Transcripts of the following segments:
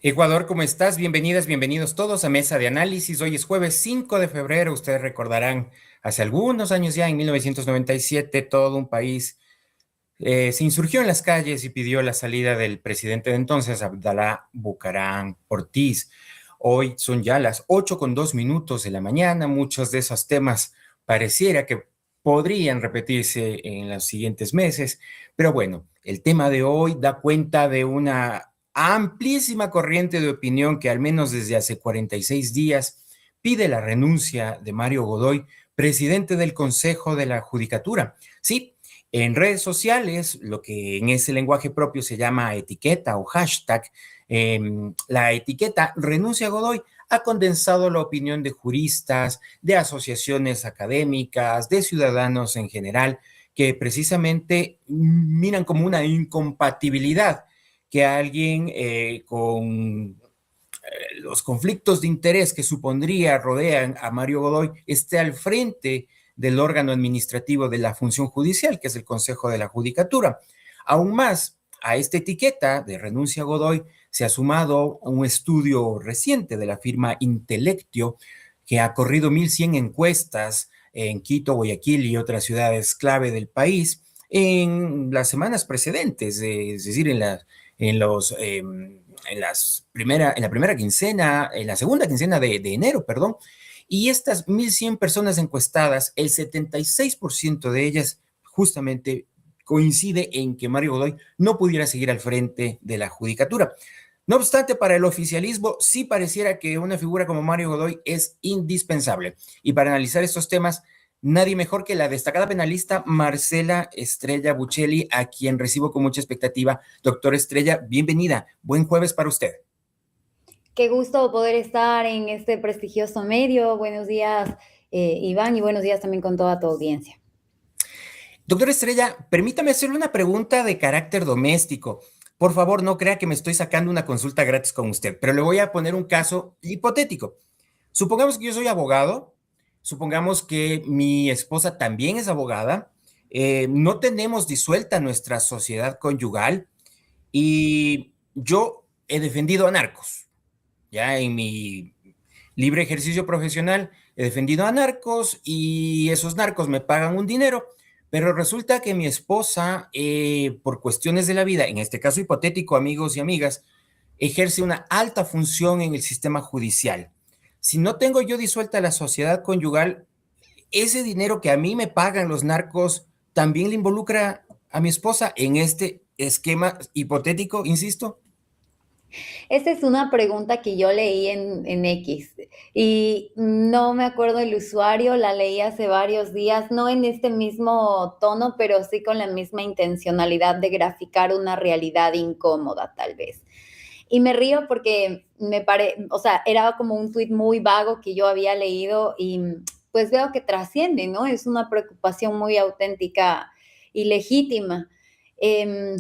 Ecuador, ¿cómo estás? Bienvenidas, bienvenidos todos a Mesa de Análisis. Hoy es jueves 5 de febrero. Ustedes recordarán, hace algunos años ya, en 1997, todo un país se insurgió en las calles y pidió la salida del presidente de entonces, Abdalá Bucaram Ortiz. Hoy son ya las 8:02 de la mañana. Muchos de esos temas pareciera que podrían repetirse en los siguientes meses, pero bueno, el tema de hoy da cuenta de una amplísima corriente de opinión que al menos desde hace 46 días pide la renuncia de Mario Godoy, presidente del Consejo de la Judicatura. Sí, en redes sociales, lo que en ese lenguaje propio se llama etiqueta o hashtag, la etiqueta renuncia a Godoy ha condensado la opinión de juristas, de asociaciones académicas, de ciudadanos en general, que precisamente miran como una incompatibilidad que alguien con los conflictos de interés que supondría rodean a Mario Godoy esté al frente del órgano administrativo de la función judicial, que es el Consejo de la Judicatura. Aún más, a esta etiqueta de renuncia a Godoy se ha sumado un estudio reciente de la firma Intelectio, que ha corrido 1,100 encuestas en Quito, Guayaquil y otras ciudades clave del país en las semanas precedentes, es decir, en los en la primera quincena, en la segunda quincena de enero, perdón, y estas 1,100 personas encuestadas, el 76% de ellas justamente coincide en que Mario Godoy no pudiera seguir al frente de la judicatura. No obstante, para el oficialismo sí pareciera que una figura como Mario Godoy es indispensable. Y para analizar estos temas, nadie mejor que la destacada penalista Marcela Estrella Buccelli, a quien recibo con mucha expectativa. Doctora Estrella, bienvenida. Buen jueves para usted. Qué gusto poder estar en este prestigioso medio. Buenos días, Iván, y buenos días también con toda tu audiencia. Doctora Estrella, permítame hacerle una pregunta de carácter doméstico. Por favor, no crea que me estoy sacando una consulta gratis con usted, pero le voy a poner un caso hipotético. Supongamos que yo soy abogado, supongamos que mi esposa también es abogada, no tenemos disuelta nuestra sociedad conyugal y yo he defendido a narcos. Ya en mi libre ejercicio profesional he defendido a narcos y esos narcos me pagan un dinero, pero resulta que mi esposa, por cuestiones de la vida, en este caso hipotético, amigos y amigas, ejerce una alta función en el sistema judicial. Si no tengo yo disuelta la sociedad conyugal, ese dinero que a mí me pagan los narcos también le involucra a mi esposa en este esquema hipotético, insisto. Esta es una pregunta que yo leí en X y no me acuerdo el usuario, la leí hace varios días, no en este mismo tono, pero sí con la misma intencionalidad de graficar una realidad incómoda, tal vez. Y me río porque o sea, era como un tuit muy vago que yo había leído y pues veo que trasciende, ¿no? Es una preocupación muy auténtica y legítima.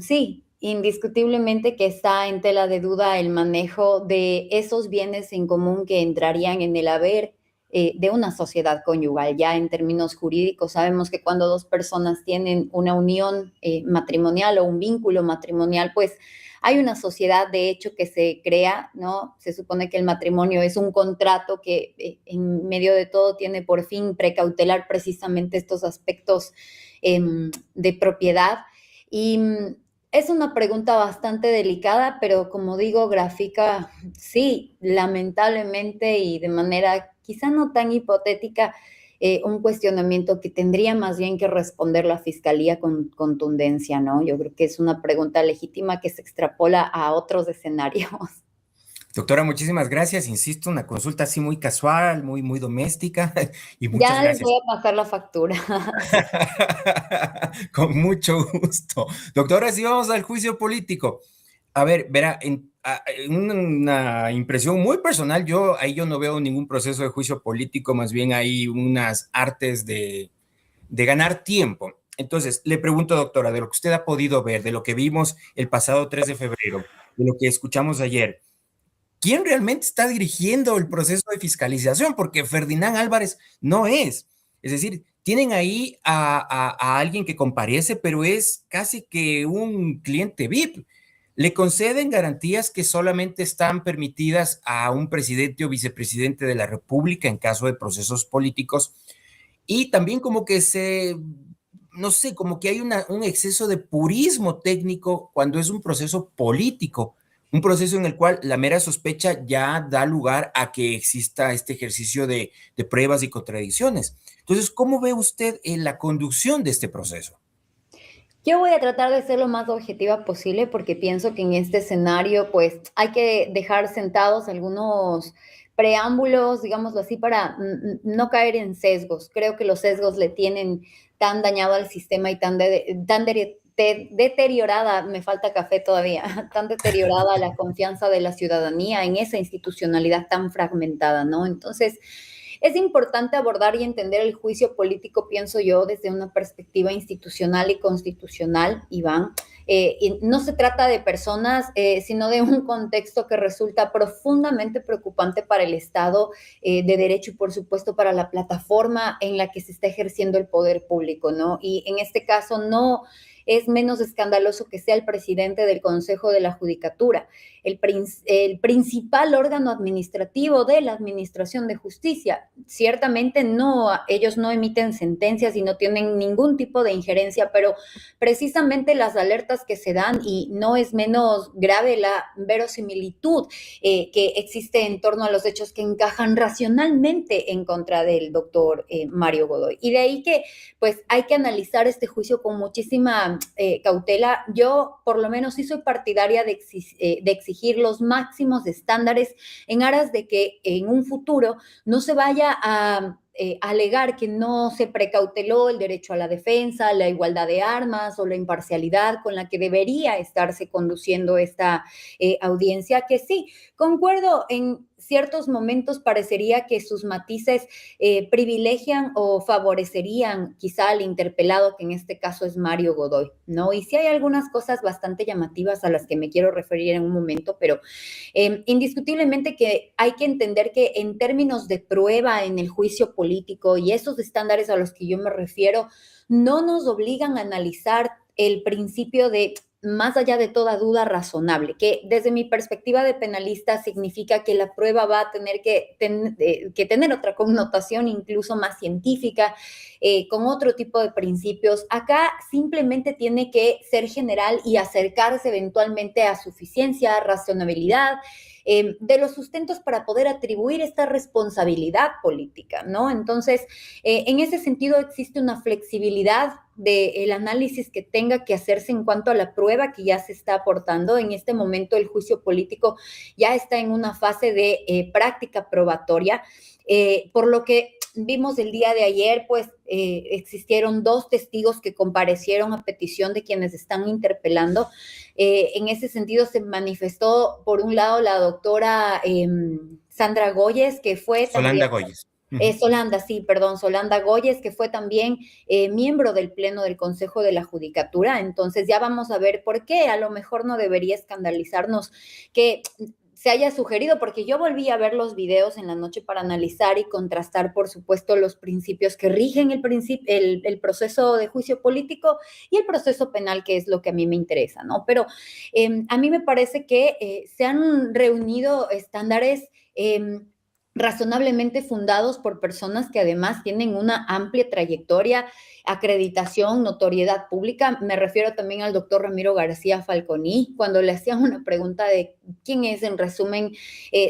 Sí, indiscutiblemente que está en tela de duda el manejo de esos bienes en común que entrarían en el haber de una sociedad conyugal. Ya en términos jurídicos sabemos que cuando dos personas tienen una unión matrimonial o un vínculo matrimonial, pues hay una sociedad de hecho que se crea, ¿no? Se supone que el matrimonio es un contrato que en medio de todo tiene por fin precautelar precisamente estos aspectos de propiedad. Y es una pregunta bastante delicada, pero como digo, gráfica, sí, lamentablemente y de manera quizá no tan hipotética, un cuestionamiento que tendría más bien que responder la fiscalía con contundencia, ¿no? Yo creo que es una pregunta legítima que se extrapola a otros escenarios. Doctora, muchísimas gracias. Insisto, una consulta así muy casual, muy doméstica y muchas Ya les gracias. voy a pasar la factura. Con mucho gusto. Doctora, si vamos al juicio político. A ver, verá, en una impresión muy personal, yo no veo ningún proceso de juicio político, más bien hay unas artes de ganar tiempo. Entonces, le pregunto, doctora, de lo que usted ha podido ver, de lo que vimos el pasado 3 de febrero, de lo que escuchamos ayer, ¿quién realmente está dirigiendo el proceso de fiscalización? Porque Ferdinand Álvarez no es. Es decir, tienen ahí a alguien que comparece, pero es casi que un cliente VIP. le conceden garantías que solamente están permitidas a un presidente o vicepresidente de la República en caso de procesos políticos, y también como que no sé, como que hay un exceso de purismo técnico cuando es un proceso político, un proceso en el cual la mera sospecha ya da lugar a que exista este ejercicio de pruebas y contradicciones. Entonces, ¿cómo ve usted la conducción de este proceso? Yo voy a tratar de ser lo más objetiva posible porque pienso que en este escenario pues hay que dejar sentados algunos preámbulos, digámoslo así, para no caer en sesgos. Creo que los sesgos le tienen tan dañado al sistema y deteriorada, me falta café todavía, tan deteriorada la confianza de la ciudadanía en esa institucionalidad tan fragmentada, ¿no? Entonces, es importante abordar y entender el juicio político, pienso yo, desde una perspectiva institucional y constitucional, Iván. Y no se trata de personas, sino de un contexto que resulta profundamente preocupante para el Estado de Derecho y, por supuesto, para la plataforma en la que se está ejerciendo el poder público, ¿no? Y en este caso no es menos escandaloso que sea el presidente del Consejo de la Judicatura, el principal órgano administrativo de la Administración de Justicia. Ciertamente no, ellos no emiten sentencias y no tienen ningún tipo de injerencia, pero precisamente las alertas que se dan, y no es menos grave la verosimilitud que existe en torno a los hechos que encajan racionalmente en contra del doctor Mario Godoy. Y de ahí que pues hay que analizar este juicio con muchísima cautela. Yo por lo menos sí soy partidaria de exigir los máximos estándares en aras de que en un futuro no se vaya a alegar que no se precauteló el derecho a la defensa, la igualdad de armas o la imparcialidad con la que debería estarse conduciendo esta audiencia, que sí, concuerdo, en ciertos momentos parecería que sus matices privilegian o favorecerían quizá al interpelado, que en este caso es Mario Godoy, ¿no? Y sí hay algunas cosas bastante llamativas a las que me quiero referir en un momento, pero indiscutiblemente que hay que entender que en términos de prueba en el juicio político y esos estándares a los que yo me refiero, no nos obligan a analizar el principio de más allá de toda duda razonable, que desde mi perspectiva de penalista significa que la prueba va a tener que tener otra connotación, incluso más científica, con otro tipo de principios. Acá simplemente tiene que ser general y acercarse eventualmente a suficiencia, racionalidad, de los sustentos para poder atribuir esta responsabilidad política, ¿no? Entonces, en ese sentido existe una flexibilidad del análisis que tenga que hacerse en cuanto a la prueba que ya se está aportando. En este momento el juicio político ya está en una fase de práctica probatoria, por lo que vimos el día de ayer, pues existieron 2 testigos que comparecieron a petición de quienes están interpelando. En ese sentido se manifestó, por un lado, la doctora Sandra Goyes, que fue también... Solanda Goyes. Solanda, sí, perdón, Solanda Goyes, que fue también miembro del Pleno del Consejo de la Judicatura. Entonces ya vamos a ver por qué. A lo mejor no debería escandalizarnos que se haya sugerido, porque yo volví a ver los videos en la noche para analizar y contrastar, por supuesto, los principios que rigen el proceso de juicio político y el proceso penal, que es lo que a mí me interesa, ¿no? Pero a mí me parece que se han reunido estándares razonablemente fundados por personas que además tienen una amplia trayectoria, acreditación, notoriedad pública. Me refiero también al doctor Ramiro García Falconi. Cuando le hacían una pregunta de quién es, en resumen,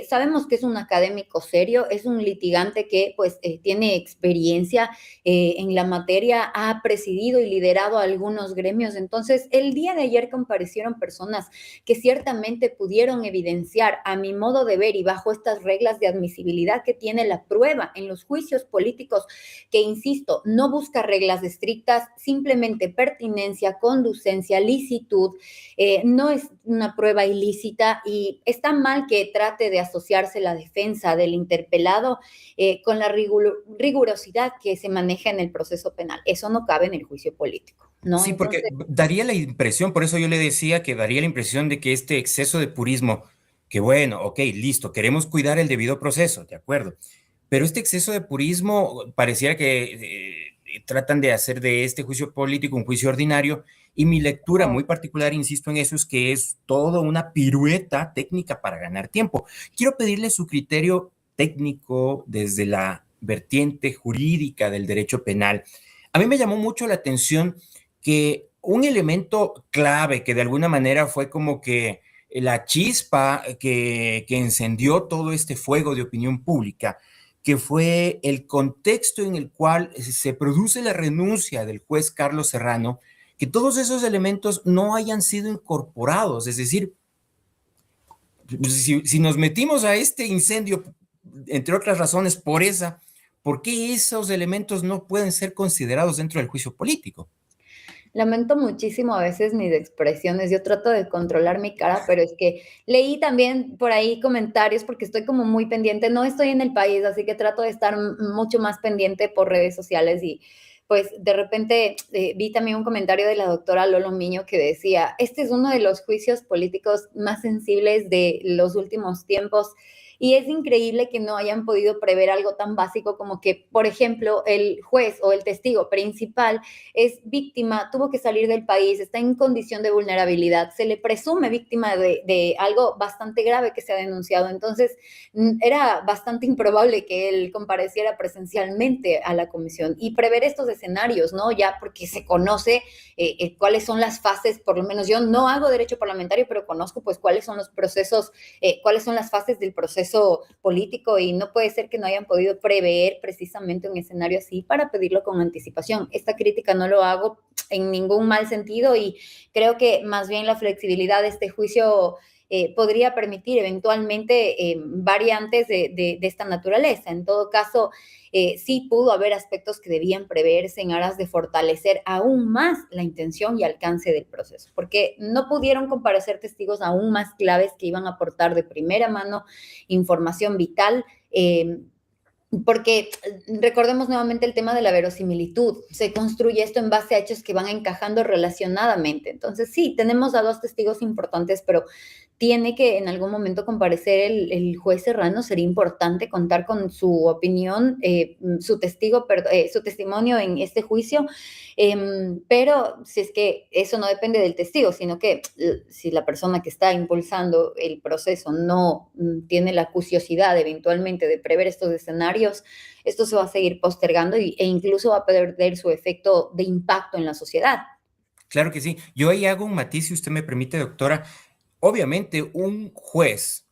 sabemos que es un académico serio, es un litigante que pues tiene experiencia en la materia, ha presidido y liderado algunos gremios. Entonces, el día de ayer comparecieron personas que ciertamente pudieron evidenciar, a mi modo de ver y bajo estas reglas de admisibilidad que tiene la prueba en los juicios políticos, que insisto, no busca reglas estrictas, simplemente pertinencia, conducencia, licitud, no es una prueba ilícita, y está mal que trate de asociarse la defensa del interpelado con la rigurosidad que se maneja en el proceso penal. Eso no cabe en el juicio político, ¿no? Sí, porque Entonces, daría la impresión, por eso yo le decía que daría la impresión de que este exceso de purismo, que bueno, ok, listo, queremos cuidar el debido proceso, de acuerdo, pero este exceso de purismo pareciera que tratan de hacer de este juicio político un juicio ordinario, y mi lectura muy particular, insisto en eso, es que es toda una pirueta técnica para ganar tiempo. Quiero pedirle su criterio técnico desde la vertiente jurídica del derecho penal. A mí me llamó mucho la atención que un elemento clave que de alguna manera fue como que la chispa que encendió todo este fuego de opinión pública, que fue el contexto en el cual se produce la renuncia del juez Carlos Serrano, que todos esos elementos no hayan sido incorporados. Es decir, si nos metimos a este incendio, entre otras razones, ¿por qué esos elementos no pueden ser considerados dentro del juicio político? Lamento muchísimo a veces mis expresiones, yo trato de controlar mi cara, pero es que leí también por ahí comentarios porque estoy como muy pendiente, no estoy en el país, así que trato de estar mucho más pendiente por redes sociales y pues de repente vi también un comentario de la doctora Lolo Miño que decía, este es uno de los juicios políticos más sensibles de los últimos tiempos. Y es increíble que no hayan podido prever algo tan básico como que, por ejemplo, el juez o el testigo principal es víctima, tuvo que salir del país, está en condición de vulnerabilidad, se le presume víctima de algo bastante grave que se ha denunciado. Entonces, era bastante improbable que él compareciera presencialmente a la comisión y prever estos escenarios, ¿no? Ya porque se conoce cuáles son las fases, por lo menos yo no hago derecho parlamentario, pero conozco pues cuáles son los procesos, cuáles son las fases del proceso político y no puede ser que no hayan podido prever precisamente un escenario así para pedirlo con anticipación. Esta crítica no lo hago en ningún mal sentido y creo que más bien la flexibilidad de este juicio podría permitir eventualmente variantes de esta naturaleza. En todo caso, sí pudo haber aspectos que debían preverse en aras de fortalecer aún más la intención y alcance del proceso, porque no pudieron comparecer testigos aún más claves que iban a aportar de primera mano información vital. Porque recordemos nuevamente el tema de la verosimilitud. Se construye esto en base a hechos que van encajando relacionadamente. Entonces, sí, tenemos a dos testigos importantes, pero tiene que en algún momento comparecer el juez Serrano. Sería importante contar con su opinión, su testimonio en este juicio. Pero si es que eso no depende del testigo, sino que si la persona que está impulsando el proceso no tiene la curiosidad eventualmente de prever estos escenarios, esto se va a seguir postergando e incluso va a perder su efecto de impacto en la sociedad. Claro que sí. Yo ahí hago un matiz, si usted me permite, doctora. Obviamente, un juez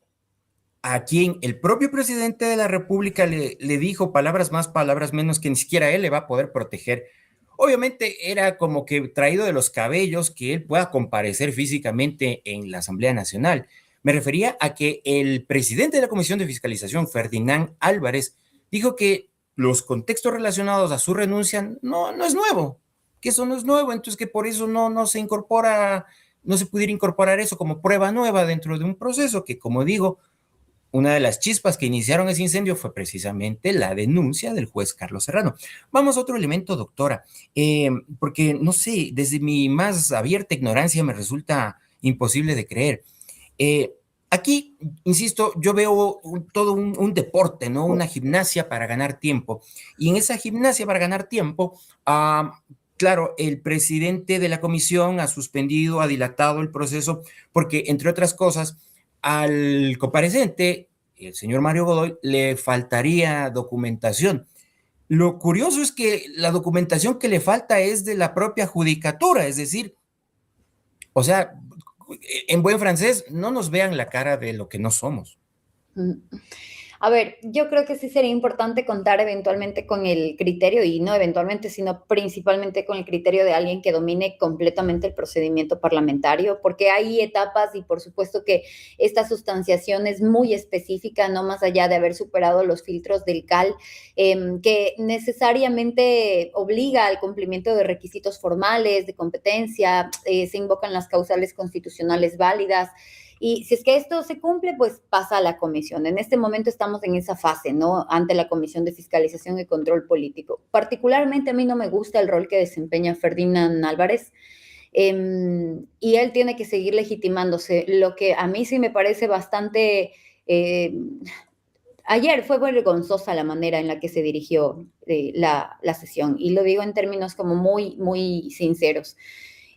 a quien el propio presidente de la República le dijo palabras más, palabras menos, que ni siquiera él le va a poder proteger. Obviamente era como que traído de los cabellos que él pueda comparecer físicamente en la Asamblea Nacional. Me refería a que el presidente de la Comisión de Fiscalización, Ferdinand Álvarez, dijo que los contextos relacionados a su renuncia no es nuevo, que eso no es nuevo, entonces que por eso no se incorpora, no se pudiera incorporar eso como prueba nueva dentro de un proceso que, como digo, una de las chispas que iniciaron ese incendio fue precisamente la denuncia del juez Carlos Serrano. Vamos a otro elemento, doctora, porque no sé, desde mi más abierta ignorancia me resulta imposible de creer. Eh, Aquí, insisto, yo veo todo un deporte, ¿no? Una gimnasia para ganar tiempo. Y en esa gimnasia para ganar tiempo, claro, el presidente de la comisión ha suspendido, ha dilatado el proceso, porque, entre otras cosas, al comparecente, el señor Mario Godoy, le faltaría documentación. Lo curioso es que la documentación que le falta es de la propia judicatura, es decir, o sea, en buen francés, no nos vean la cara de lo que no somos. Mm. A ver, yo creo que sí sería importante contar eventualmente con el criterio, y no eventualmente, sino principalmente con el criterio de alguien que domine completamente el procedimiento parlamentario, porque hay etapas y por supuesto que esta sustanciación es muy específica, no más allá de haber superado los filtros del CAL, que necesariamente obliga al cumplimiento de requisitos formales, de competencia, se invocan las causales constitucionales válidas. Y si es que esto se cumple, pues pasa a la comisión. En este momento estamos en esa fase, ¿no? Ante la Comisión de Fiscalización y Control Político. Particularmente a mí no me gusta el rol que desempeña Ferdinand Álvarez. Y él tiene que seguir legitimándose. Lo que a mí sí me parece bastante ayer fue vergonzosa la manera en la que se dirigió la sesión, y lo digo en términos como muy, muy sinceros.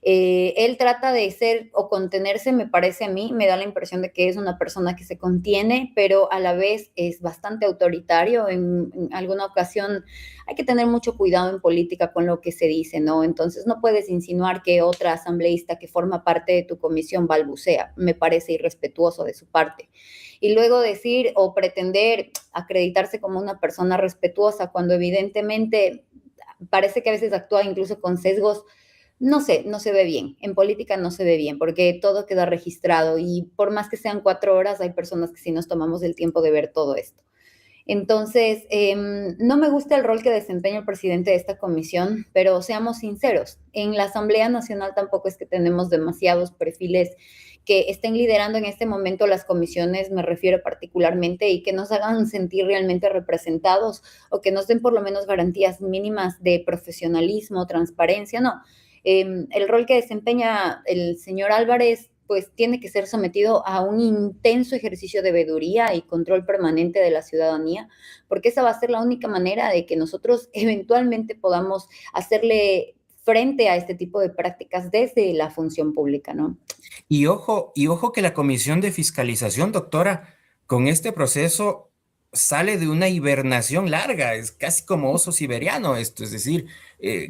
Él trata de ser o contenerse, me parece a mí, me da la impresión de que es una persona que se contiene, pero a la vez es bastante autoritario. En alguna ocasión hay que tener mucho cuidado en política con lo que se dice, ¿no? Entonces no puedes insinuar que otra asambleísta que forma parte de tu comisión balbucea. Me parece irrespetuoso de su parte. Y luego decir o pretender acreditarse como una persona respetuosa cuando evidentemente parece que a veces actúa incluso con sesgos, no sé, no se ve bien. En política no se ve bien porque todo queda registrado y por más que sean 4 horas, hay personas que sí nos tomamos el tiempo de ver todo esto. Entonces, no me gusta el rol que desempeña el presidente de esta comisión, pero seamos sinceros, en la Asamblea Nacional tampoco es que tenemos demasiados perfiles que estén liderando en este momento las comisiones, me refiero particularmente, y que nos hagan sentir realmente representados o que nos den por lo menos garantías mínimas de profesionalismo, transparencia, no. El rol que desempeña el señor Álvarez pues tiene que ser sometido a un intenso ejercicio de veeduría y control permanente de la ciudadanía, porque esa va a ser la única manera de que nosotros eventualmente podamos hacerle frente a este tipo de prácticas desde la función pública, ¿no? Y ojo que la Comisión de Fiscalización, doctora, con este proceso sale de una hibernación larga, es casi como oso siberiano esto, es decir,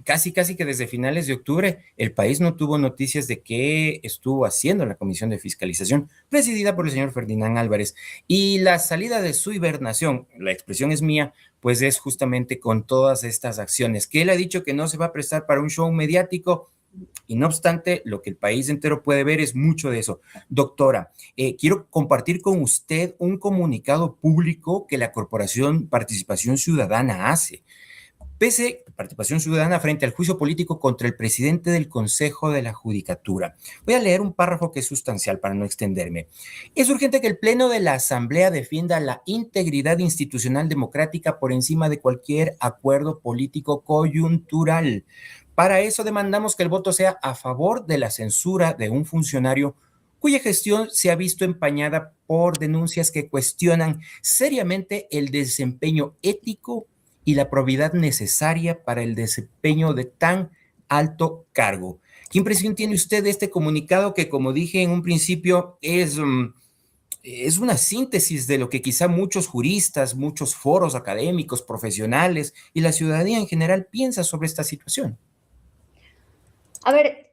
casi que desde finales de octubre el país no tuvo noticias de qué estuvo haciendo la Comisión de Fiscalización, presidida por el señor Ferdinand Álvarez. Y la salida de su hibernación, la expresión es mía, pues es justamente con todas estas acciones, que él ha dicho que no se va a prestar para un show mediático, y no obstante, lo que el país entero puede ver es mucho de eso. Doctora, quiero compartir con usted un comunicado público que la Corporación Participación Ciudadana hace. Pese participación ciudadana frente al juicio político contra el presidente del Consejo de la Judicatura. Voy a leer un párrafo que es sustancial para no extenderme. Es urgente que el Pleno de la Asamblea defienda la integridad institucional democrática por encima de cualquier acuerdo político coyuntural. Para eso demandamos que el voto sea a favor de la censura de un funcionario cuya gestión se ha visto empañada por denuncias que cuestionan seriamente el desempeño ético y la probidad necesaria para el desempeño de tan alto cargo. ¿Qué impresión tiene usted de este comunicado que, como dije en un principio, es una síntesis de lo que quizá muchos juristas, muchos foros académicos, profesionales y la ciudadanía en general piensa sobre esta situación? A ver,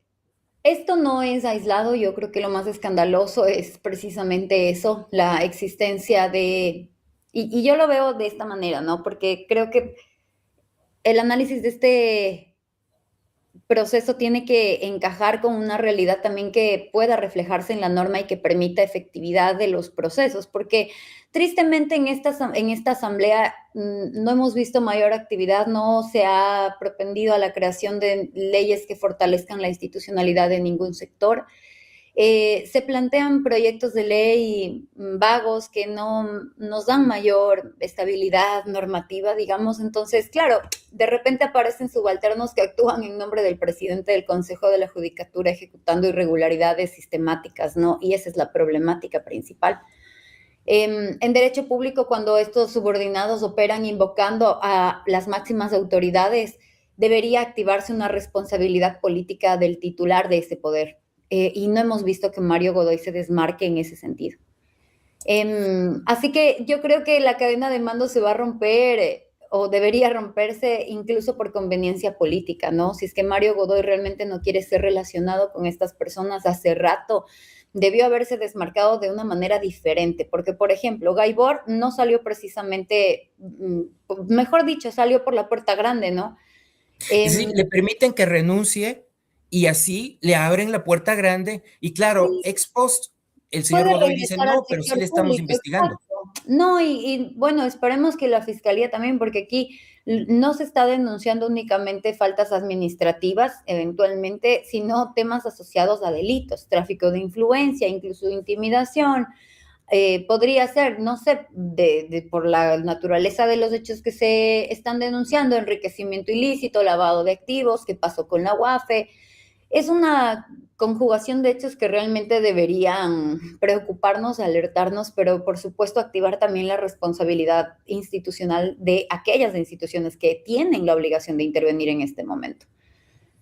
esto no es aislado, yo creo que lo más escandaloso es precisamente eso, la existencia de, y yo lo veo de esta manera, ¿no? Porque creo que el análisis de este proceso tiene que encajar con una realidad también que pueda reflejarse en la norma y que permita efectividad de los procesos, porque tristemente en esta asamblea no hemos visto mayor actividad, no se ha propendido a la creación de leyes que fortalezcan la institucionalidad de ningún sector. Se plantean proyectos de ley vagos que no nos dan mayor estabilidad normativa, digamos. Entonces, claro, de repente aparecen subalternos que actúan en nombre del presidente del Consejo de la Judicatura ejecutando irregularidades sistemáticas, ¿no? Y esa es la problemática principal. En derecho público, cuando estos subordinados operan invocando a las máximas autoridades, debería activarse una responsabilidad política del titular de ese poder. Y no hemos visto que Mario Godoy se desmarque en ese sentido. Así que yo creo que la cadena de mando se va a romper o debería romperse incluso por conveniencia política, ¿no? Si es que Mario Godoy realmente no quiere ser relacionado con estas personas hace rato, debió haberse desmarcado de una manera diferente, porque, por ejemplo, Gaibor no salió precisamente, mejor dicho, salió por la puerta grande, ¿no? Es decir, le permiten que renuncie y así le abren la puerta grande y claro, Sí, ex post, el señor puede Godoy dice, regresar al no, pero sí sector le estamos público, investigando. exacto. No, bueno, esperemos que la fiscalía también, porque aquí no se está denunciando únicamente faltas administrativas, eventualmente, sino temas asociados a delitos, tráfico de influencia, incluso intimidación. Podría ser, no sé, por la naturaleza de los hechos que se están denunciando, enriquecimiento ilícito, lavado de activos, qué pasó con la UAFE. Es una conjugación de hechos que realmente deberían preocuparnos, alertarnos, pero por supuesto activar también la responsabilidad institucional de aquellas instituciones que tienen la obligación de intervenir en este momento.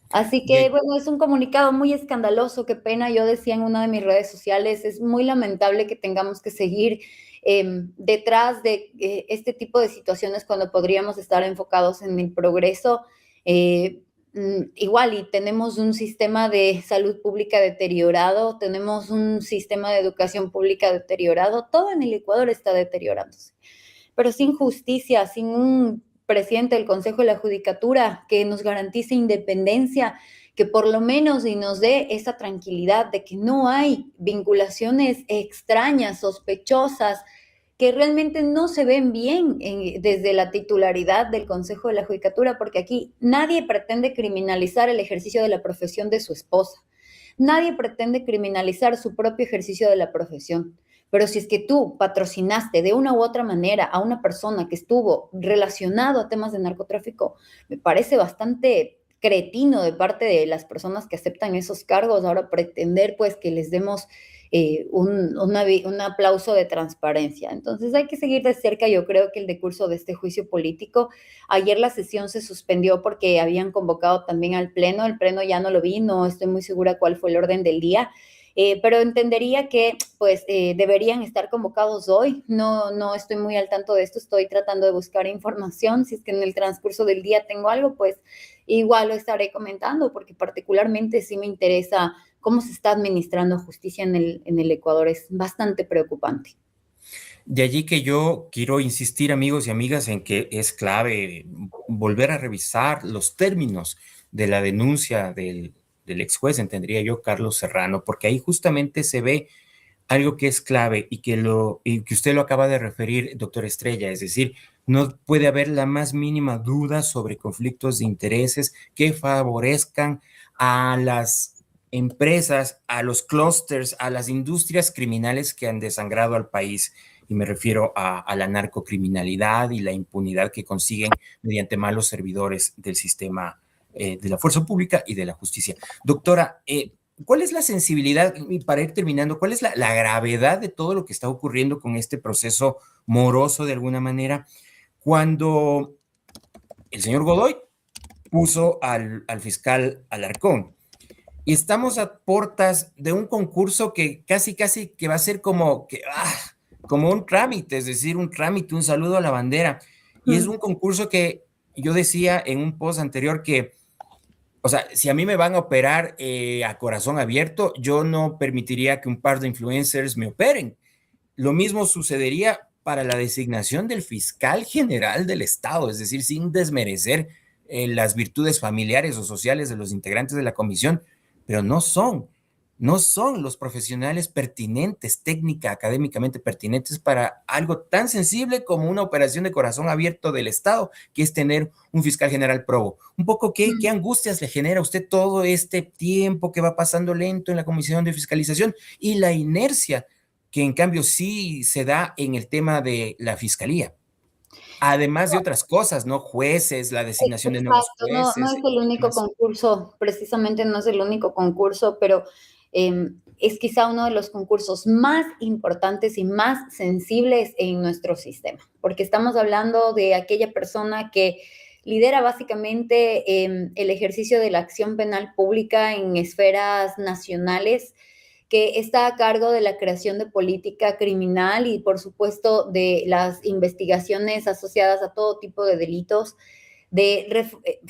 Así que, De, bueno, es un comunicado muy escandaloso, qué pena, yo decía en una de mis redes sociales, es muy lamentable que tengamos que seguir detrás de este tipo de situaciones cuando podríamos estar enfocados en el progreso. Eh, Igual, y tenemos un sistema de salud pública deteriorado, tenemos un sistema de educación pública deteriorado, todo en el Ecuador está deteriorándose, pero sin justicia, sin un presidente del Consejo de la Judicatura que nos garantice independencia, que por lo menos y nos dé esa tranquilidad de que no hay vinculaciones extrañas, sospechosas, que realmente no se ven bien desde la titularidad del Consejo de la Judicatura, porque aquí nadie pretende criminalizar el ejercicio de la profesión de su esposa. Nadie pretende criminalizar su propio ejercicio de la profesión. Pero si es que tú patrocinaste de una u otra manera a una persona que estuvo relacionado a temas de narcotráfico, me parece bastante cretino de parte de las personas que aceptan esos cargos ahora pretender pues que les demos un aplauso de transparencia. Entonces hay que seguir de cerca, yo creo que el decurso de este juicio político. Ayer la sesión se suspendió porque habían convocado también al pleno, el pleno ya no lo vi, no estoy muy segura cuál fue el orden del día, pero entendería que pues deberían estar convocados hoy. No, no estoy muy al tanto de esto, estoy tratando de buscar información. Si es que en el transcurso del día tengo algo, pues igual lo estaré comentando, porque particularmente sí me interesa cómo se está administrando justicia en el Ecuador. Es bastante preocupante. de allí que yo quiero insistir, amigos y amigas, en que es clave volver a revisar los términos de la denuncia del ex juez, entendería yo, Carlos Serrano, porque ahí justamente se ve algo que es clave y que usted lo acaba de referir, doctor Estrella, es decir, no puede haber la más mínima duda sobre conflictos de intereses que favorezcan a las empresas, a los clústeres, a las industrias criminales que han desangrado al país. Y me refiero a la narcocriminalidad y la impunidad que consiguen mediante malos servidores del sistema de la fuerza pública y de la justicia. Doctora, ¿cuál es la sensibilidad, y para ir terminando, cuál es la gravedad de todo lo que está ocurriendo con este proceso moroso de alguna manera, cuando el señor Godoy puso al fiscal Alarcón? Y estamos a puertas de un concurso que casi que va a ser como un trámite, es decir, un trámite, un saludo a la bandera. Y es un concurso que yo decía en un post anterior que, o sea, si a mí me van a operar a corazón abierto, yo no permitiría que un par de influencers me operen. Lo mismo sucedería para la designación del fiscal general del Estado, es decir, sin desmerecer las virtudes familiares o sociales de los integrantes de la comisión, pero no son los profesionales pertinentes, técnica, académicamente pertinentes para algo tan sensible como una operación de corazón abierto del Estado, que es tener un fiscal general probo. Un poco, ¿qué angustias le genera a usted todo este tiempo que va pasando lento en la comisión de fiscalización y la inercia que en cambio sí se da en el tema de la fiscalía? Además de otras cosas, ¿no? Jueces, la designación de nuevos Exacto, no, no jueces es el y único demás. concurso, precisamente no es el único concurso, pero es quizá uno de los concursos más importantes y más sensibles en nuestro sistema, porque estamos hablando de aquella persona que lidera básicamente el ejercicio de la acción penal pública en esferas nacionales, que está a cargo de la creación de política criminal y, por supuesto, de las investigaciones asociadas a todo tipo de delitos, de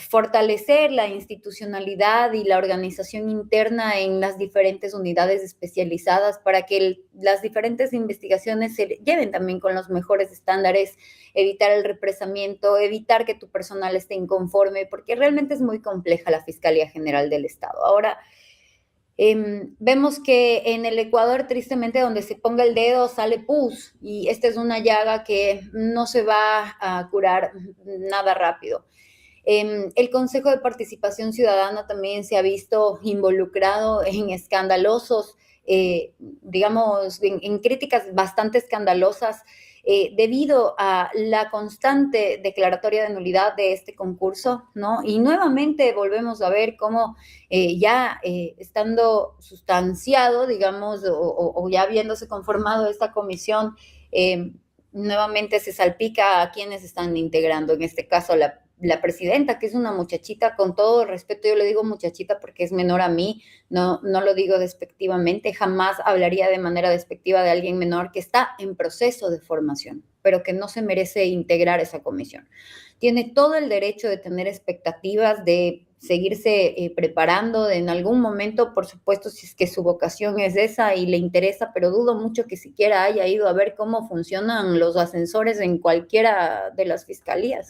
fortalecer la institucionalidad y la organización interna en las diferentes unidades especializadas para que las diferentes investigaciones se lleven también con los mejores estándares, evitar el represamiento, evitar que tu personal esté inconforme, porque realmente es muy compleja la Fiscalía General del Estado. Ahora, vemos que en el Ecuador, tristemente, donde se ponga el dedo sale pus, y esta es una llaga que no se va a curar nada rápido. El Consejo de Participación Ciudadana también se ha visto involucrado en escandalosos digamos, en críticas bastante escandalosas debido a la constante declaratoria de nulidad de este concurso, ¿no? Y nuevamente volvemos a ver cómo ya estando sustanciado, digamos, o ya habiéndose conformado esta comisión, nuevamente se salpica a quienes están integrando, en este caso la presidenta, que es una muchachita, con todo respeto, yo le digo muchachita porque es menor a mí, no lo digo despectivamente, jamás hablaría de manera despectiva de alguien menor que está en proceso de formación, pero que no se merece integrar esa comisión. Tiene todo el derecho de tener expectativas, de seguirse preparando de en algún momento, por supuesto, si es que su vocación es esa y le interesa, pero dudo mucho que siquiera haya ido a ver cómo funcionan los ascensores en cualquiera de las fiscalías.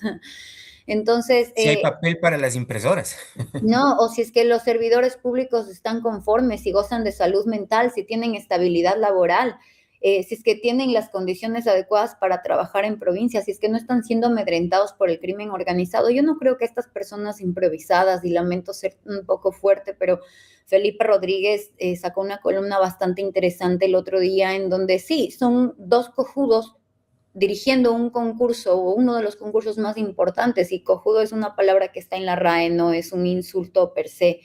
Entonces, Si hay papel para las impresoras. no, o si es que los servidores públicos están conformes, si gozan de salud mental, si tienen estabilidad laboral, si es que tienen las condiciones adecuadas para trabajar en provincia, si es que no están siendo amedrentados por el crimen organizado. Yo no creo que estas personas improvisadas, y lamento ser un poco fuerte, pero Felipe Rodríguez sacó una columna bastante interesante el otro día en donde sí, son dos cojudos dirigiendo un concurso o uno de los concursos más importantes, y cojudo es una palabra que está en la RAE, no es un insulto per se,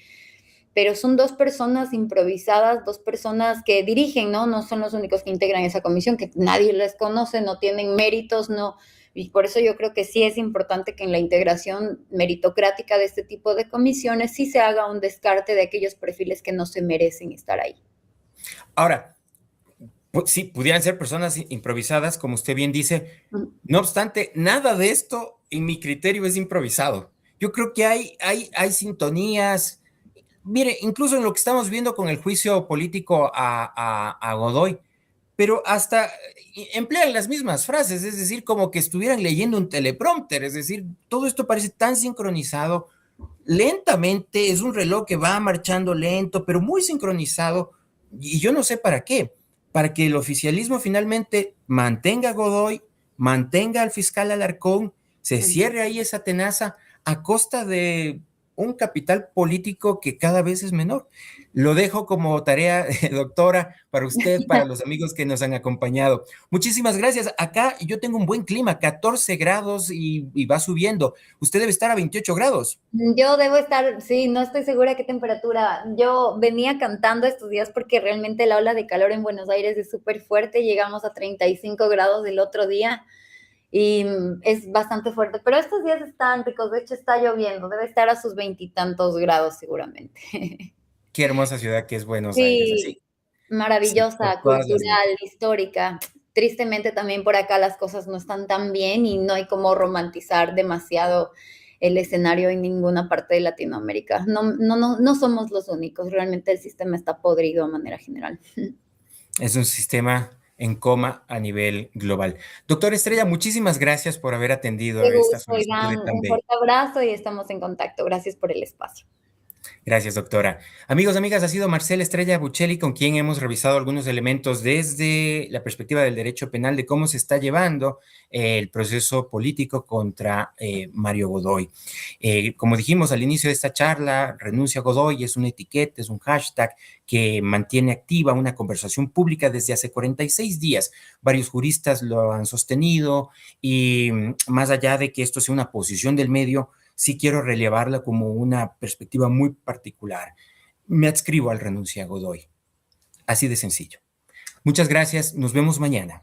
pero son dos personas improvisadas, dos personas que dirigen, ¿no? No son los únicos que integran esa comisión, que nadie les conoce, no tienen méritos, no. Y por eso yo creo que sí es importante que en la integración meritocrática de este tipo de comisiones sí se haga un descarte de aquellos perfiles que no se merecen estar ahí. Ahora, sí, pudieran ser personas improvisadas, como usted bien dice. No obstante, nada de esto, en mi criterio, es improvisado. Yo creo que hay sintonías. Mire, incluso en lo que estamos viendo con el juicio político a Godoy, pero hasta emplean las mismas frases, es decir, como que estuvieran leyendo un teleprompter, es decir, todo esto parece tan sincronizado, lentamente, es un reloj que va marchando lento, pero muy sincronizado, y yo no sé para qué, para que el oficialismo finalmente mantenga a Godoy, mantenga al fiscal Alarcón, se cierre ahí esa tenaza a costa de un capital político que cada vez es menor. Lo dejo como tarea, doctora, para usted, para los amigos que nos han acompañado. Muchísimas gracias. Acá yo tengo un buen clima, 14 grados y va subiendo. Usted debe estar a 28 grados. Yo debo estar, sí, no estoy segura qué temperatura. Yo venía cantando estos días porque realmente la ola de calor en Buenos Aires es súper fuerte. Llegamos a 35 grados el otro día y es bastante fuerte. Pero estos días están ricos, de hecho está lloviendo, debe estar a sus veintitantos grados seguramente. Qué hermosa ciudad que es Buenos Aires, Sí, así. Sí, por maravillosa, todas las cultural, letras. histórica. Tristemente también por acá las cosas no están tan bien y no hay como romantizar demasiado el escenario en ninguna parte de Latinoamérica. No somos los únicos, realmente el sistema está podrido a manera general. Es un sistema en coma a nivel global. Doctor Estrella, muchísimas gracias por haber atendido Qué esta gusto, solicitud de Iván. tan Un bello. fuerte abrazo y estamos en contacto. Gracias por el espacio. Gracias, doctora. Amigos, amigas, ha sido Marcela Estrella Buccelli con quien hemos revisado algunos elementos desde la perspectiva del derecho penal de cómo se está llevando el proceso político contra Mario Godoy. Como dijimos al inicio de esta charla, renuncia a Godoy es una etiqueta, es un hashtag que mantiene activa una conversación pública desde hace 46 días. Varios juristas lo han sostenido y más allá de que esto sea una posición del medio, sí quiero relevarla como una perspectiva muy particular. Me adscribo al renuncia a Godoy. Así de sencillo. Muchas gracias. Nos vemos mañana.